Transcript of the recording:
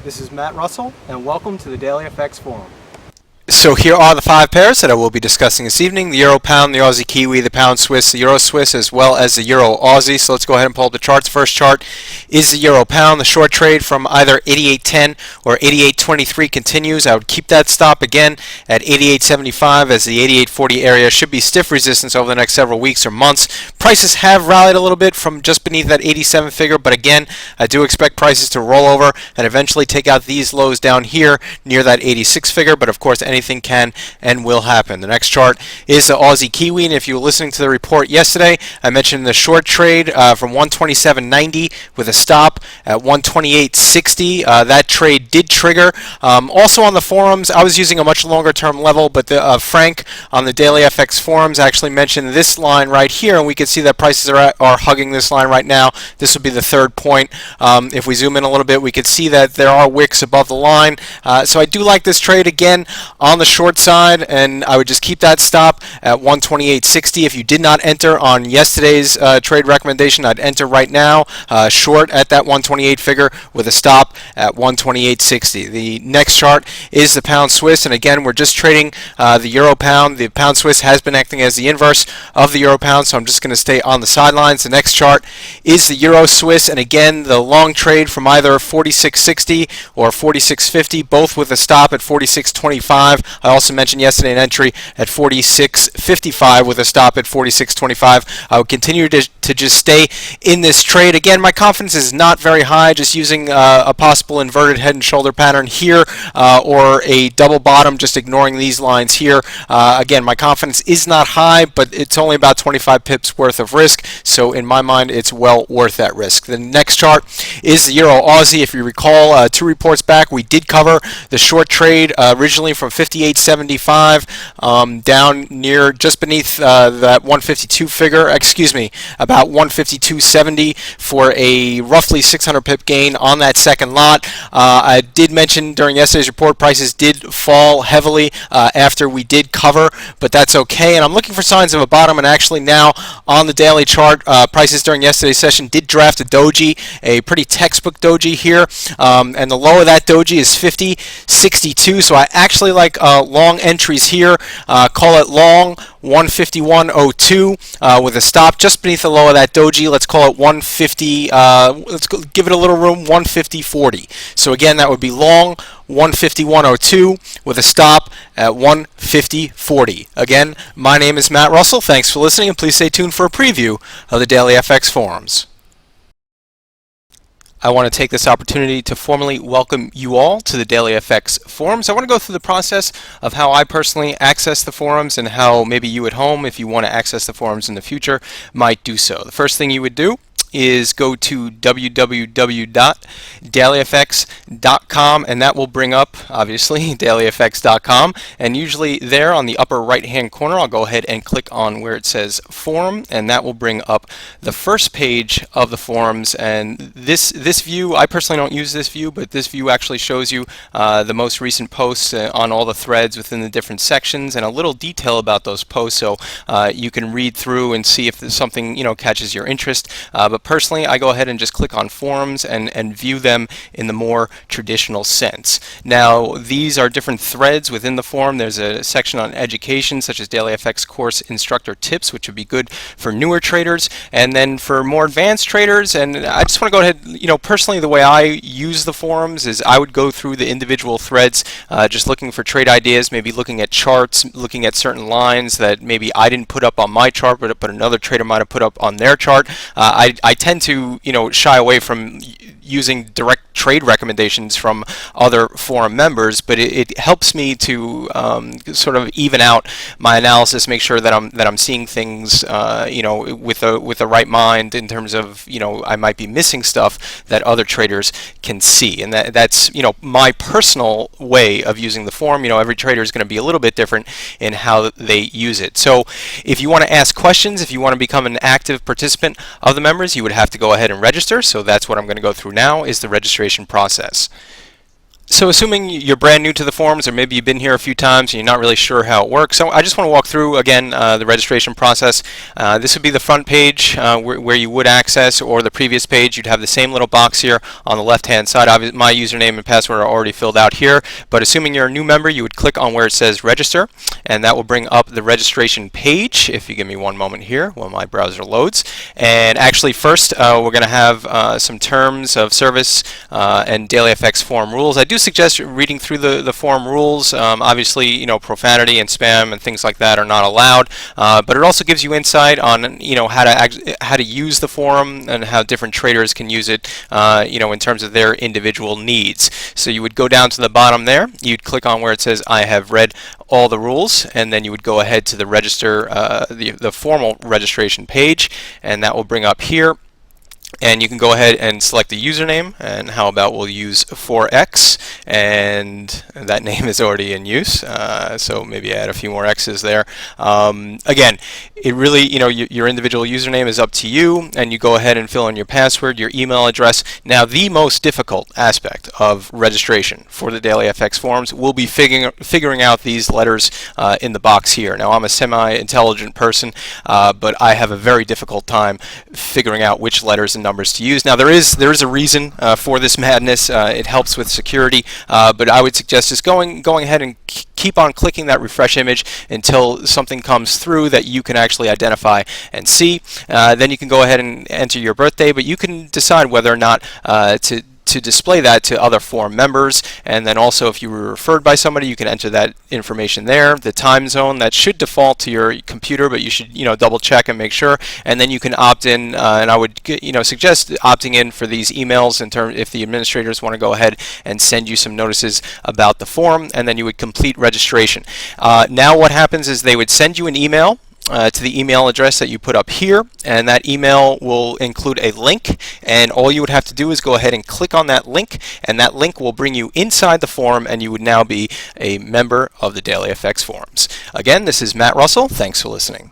This is Matt Russell, and welcome to the Daily FX Forum. So here are the 5 pairs that I will be discussing this evening: the Euro Pound, the Aussie Kiwi, the Pound Swiss, the Euro Swiss, as well as the Euro Aussie. So let's go ahead and pull up the charts. First chart is the Euro Pound. The short trade from either 88.10 or 88.23 continues. I would keep that stop again at 88.75, as the 88.40 area should be stiff resistance over the next several weeks or months. Prices have rallied a little bit from just beneath that 87 figure, but again, I do expect prices to roll over and eventually take out these lows down here near that 86 figure, but of course anything can and will happen. The next chart is the Aussie Kiwi, and if you were listening to the report yesterday, I mentioned the short trade from 127.90 with a stop at 128.60. That trade did trigger. Also on the forums, I was using a much longer term level, but Frank on the Daily FX forums actually mentioned this line right here, and we can see that prices are hugging this line right now. This will be the third point. If we zoom in a little bit, we can see that there are wicks above the line. So I do like this trade again on the short side, and I would just keep that stop at 128.60. If you did not enter on yesterday's trade recommendation, I'd enter right now short at that 128 figure with a stop at 128.60. The next chart is the Pound Swiss, and again, we're just trading the Euro Pound. The Pound Swiss has been acting as the inverse of the Euro Pound, so I'm just going to stay on the sidelines. The next chart is the Euro Swiss, and again, the long trade from either 46.60 or 46.50, both with a stop at 46.25. I also mentioned yesterday an entry at 46.55 with a stop at 46.25. I will continue to just stay in this trade. Again, my confidence is not very high, just using a possible inverted head and shoulder pattern here or a double bottom, just ignoring these lines here. Again, my confidence is not high, but it's only about 25 pips worth of risk, so in my mind it's well worth that risk. The next chart is the Euro Aussie. If you recall, 2 reports back, we did cover the short trade originally from 58.75 down near just beneath that 152 figure, about 152.70 for a roughly 600 pip gain on that second lot. I did mention during yesterday's report prices did fall heavily after we did cover, but that's okay, and I'm looking for signs of a bottom. And actually now on the daily chart, prices during yesterday's session did draft a doji, a pretty textbook doji here, and the low of that doji is 50.62, so I actually like long entries here. Call it long 151.02 with a stop just beneath the low of that doji. Let's call it 150. Give it a little room, 150.40. So again, that would be long 151.02 with a stop at 150.40. Again, my name is Matt Russell. Thanks for listening, and please stay tuned for a preview of the Daily FX forums. I want to take this opportunity to formally welcome you all to the Daily FX forums. I want to go through the process of how I personally access the forums and how maybe you at home, if you want to access the forums in the future, might do so. The first thing you would do is go to www.dailyfx.com, and that will bring up, obviously, dailyfx.com, and usually there on the upper right hand corner I'll go ahead and click on where it says forum, and that will bring up the first page of the forums. And this view, I personally don't use this view, but this view actually shows you the most recent posts on all the threads within the different sections and a little detail about those posts, so you can read through and see if there's something catches your interest. But personally, I go ahead and just click on forums and view them in the more traditional sense. Now, these are different threads within the forum. There's a section on education, such as Daily FX course instructor tips, which would be good for newer traders, and then for more advanced traders. And I just want to go ahead, personally, the way I use the forums is I would go through the individual threads, just looking for trade ideas, maybe looking at charts, looking at certain lines that maybe I didn't put up on my chart, but another trader might have put up on their chart. I tend to shy away from using direct trade recommendations from other forum members, but it helps me to sort of even out my analysis, make sure that I'm seeing things with the right mind in terms of I might be missing stuff that other traders can see, and that's my personal way of using the forum. Every trader is going to be a little bit different in how they use it. So if you want to ask questions, if you want to become an active participant of the members, you would have to go ahead and register. So that's what I'm going to go through now, is the registration process. So assuming you're brand new to the forums, or maybe you've been here a few times and you're not really sure how it works, so I just want to walk through again the registration process. This would be the front page where you would access, or the previous page. You'd have the same little box here on the left-hand side. Obviously, my username and password are already filled out here, but assuming you're a new member, you would click on where it says register, and that will bring up the registration page. If you give me one moment here while my browser loads. And actually, first we're going to have some terms of service and DailyFX forum rules. I do suggest reading through the forum rules. Obviously, profanity and spam and things like that are not allowed, but it also gives you insight on how to use the forum and how different traders can use it in terms of their individual needs. So you would go down to the bottom there, you'd click on where it says I have read all the rules, and then you would go ahead to the register the formal registration page, and that will bring up here. And you can go ahead and select the username, and how about we'll use 4x, and that name is already in use, so maybe add a few more x's there. Again, it really, your individual username is up to you, and you go ahead and fill in your password, your email address. Now, the most difficult aspect of registration for the DailyFX forums will be figuring out these letters in the box here. Now, I'm a semi-intelligent person, but I have a very difficult time figuring out which letters and numbers to use. Now there is a reason for this madness. It helps with security, but I would suggest just going ahead and keep on clicking that refresh image until something comes through that you can actually identify and see. Then you can go ahead and enter your birthday, but you can decide whether or not to display that to other forum members. And then also, if you were referred by somebody, you can enter that information there. The time zone, that should default to your computer, but you should double check and make sure. And then you can opt in, and I would suggest opting in for these emails in terms if the administrators want to go ahead and send you some notices about the forum, and then you would complete registration. Now what happens is they would send you an email to the email address that you put up here, and that email will include a link, and all you would have to do is go ahead and click on that link, and that link will bring you inside the forum, and you would now be a member of the DailyFX forums. Again, this is Matt Russell. Thanks for listening.